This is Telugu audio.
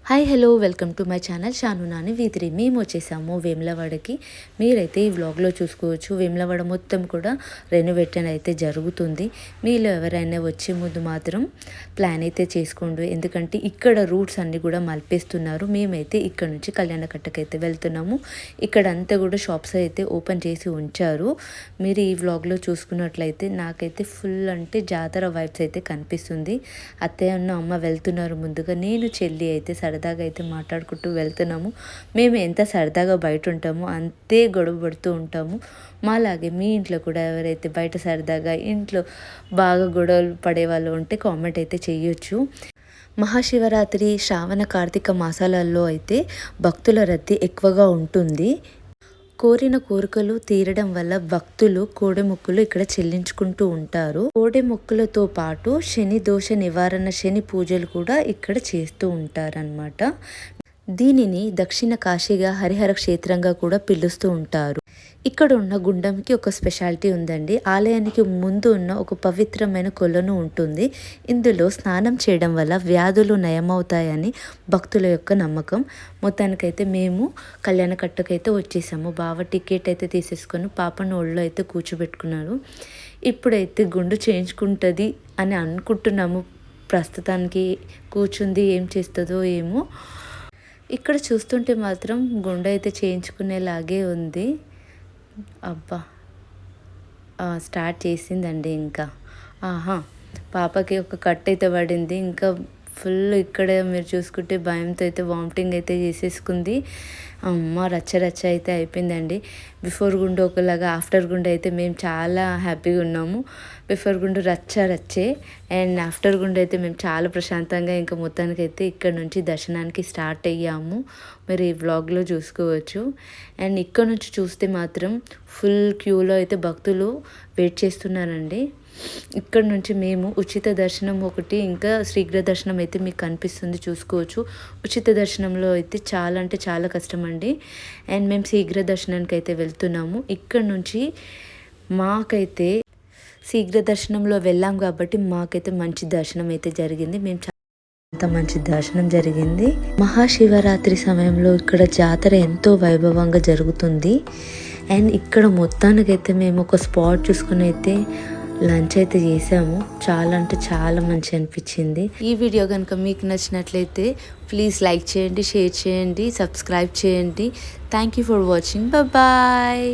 Hi hello welcome to my channel Shanu Nani వీధిరి. మేము వచ్చేసాము వేములవాడకి. మీరైతే ఈ వ్లాగ్లో చూసుకోవచ్చు. వేములవాడ మొత్తం కూడా రెనోవేషన్ అయితే జరుగుతుంది. మీలో ఎవరైనా వచ్చే ముందు మాత్రం ప్లాన్ అయితే చేసుకోండి, ఎందుకంటే ఇక్కడ రూట్స్ అన్నీ కూడా మలిపేస్తున్నారు. మేమైతే ఇక్కడ నుంచి కళ్యాణకట్టకైతే వెళ్తున్నాము. ఇక్కడ అంతా కూడా షాప్స్ అయితే ఓపెన్ చేసి ఉంచారు. మీరు ఈ వ్లాగ్లో చూసుకున్నట్లయితే నాకైతే ఫుల్ అంటే జాతర వైబ్స్ అయితే కనిపిస్తుంది. అత్తయ్య ఉన్న అమ్మ వెళ్తున్నారు ముందుగా, నేను చెల్లి అయితే సరదాగా అయితే మాట్లాడుకుంటూ వెళ్తున్నాము. మేము ఎంత సరదాగా బయట ఉంటామో అంతే గొడవ పడుతూ ఉంటాము. మాలాగే మీ ఇంట్లో కూడా ఎవరైతే బయట సరదాగా ఇంట్లో బాగా గొడవలు పడే వాళ్ళు ఉంటే కామెంట్ అయితే చేయొచ్చు. మహాశివరాత్రి శ్రావణ కార్తీక మాసాలలో అయితే భక్తుల రద్దీ ఎక్కువగా ఉంటుంది. కోరిన కోరికలు తీరడం వల్ల భక్తులు కోడెమొక్కులు ఇక్కడ చెల్లించుకుంటూ ఉంటారు. కోడెమొక్కులతో పాటు శని దోష నివారణ శని పూజలు కూడా ఇక్కడ చేస్తూ ఉంటారన్నమాట. దీనిని దక్షిణ కాశీగా హరిహర క్షేత్రంగా కూడా పిలుస్తూ ఉంటారు. ఇక్కడ ఉన్న గుండంకి ఒక స్పెషాలిటీ ఉందండి. ఆలయానికి ముందు ఉన్న ఒక పవిత్రమైన కొలను ఉంటుంది. ఇందులో స్నానం చేయడం వల్ల వ్యాధులు నయమవుతాయని భక్తుల యొక్క నమ్మకం. మొత్తానికైతే మేము కళ్యాణకట్టకైతే వచ్చేసాము. బావ టికెట్ అయితే తీసేసుకొని పాపను ఒళ్ళో అయితే కూర్చోబెట్టుకున్నాడు. ఇప్పుడైతే గుండు చేయించుకుంటుంది అని అనుకుంటున్నాము. ప్రస్తుతానికి కూర్చుంది, ఏం చేస్తుందో ఏమో. ఇక్కడ చూస్తుంటే మాత్రం గుండె అయితే చేయించుకునేలాగే ఉంది. అబ్బా, స్టార్ట్ చేసిందండి. ఇంకా పాపకి ఒక కట్ అయితే పడింది. ఇంకా ఫుల్ ఇక్కడ మీరు చూసుకుంటే భయంతో అయితే వామిటింగ్ అయితే చేసేసుకుంది. అమ్మ రచ్చ అయితే అయిపోయిందండి. బిఫోర్ గుండు ఒకలాగా, ఆఫ్టర్ గుండు అయితే మేము చాలా హ్యాపీగా ఉన్నాము. బిఫోర్ గుండు రచ్చే అండ్ ఆఫ్టర్ గుండు అయితే మేము చాలా ప్రశాంతంగా ఇంకా మొత్తానికైతే ఇక్కడ నుంచి దర్శనానికి స్టార్ట్ అయ్యాము. మీరు ఈ వ్లాగ్లో చూసుకోవచ్చు. అండ్ ఇక్కడ నుంచి చూస్తే మాత్రం ఫుల్ క్యూలో అయితే భక్తులు వెయిట్ చేస్తున్నారండి. ఇక్కడ నుంచి మేము ఉచిత దర్శనం ఒకటి, ఇంకా శీఘ్ర దర్శనం అయితే మీకు కనిపిస్తుంది, చూసుకోవచ్చు. ఉచిత దర్శనంలో అయితే చాలా అంటే చాలా కష్టం అండి. అండ్ మేము శీఘ్ర దర్శనానికి అయితే వెళ్తున్నాము. ఇక్కడ నుంచి మాకైతే శీఘ్ర దర్శనంలో వెళ్ళాం కాబట్టి మాకైతే మంచి దర్శనం అయితే జరిగింది. మేము అంత మంచి దర్శనం జరిగింది. మహాశివరాత్రి సమయంలో ఇక్కడ జాతర ఎంతో వైభవంగా జరుగుతుంది. అండ్ ఇక్కడ మొత్తానికైతే మేము ఒక స్పాట్ చూసుకుని అయితే లంచ్ అయితే చేసాము. చాలా అంటే చాలా మంచి అనిపించింది. ఈ వీడియో కనుక మీకు నచ్చినట్లయితే ప్లీజ్ లైక్ చేయండి, షేర్ చేయండి, సబ్స్క్రైబ్ చేయండి. Thank you for watching. Bye.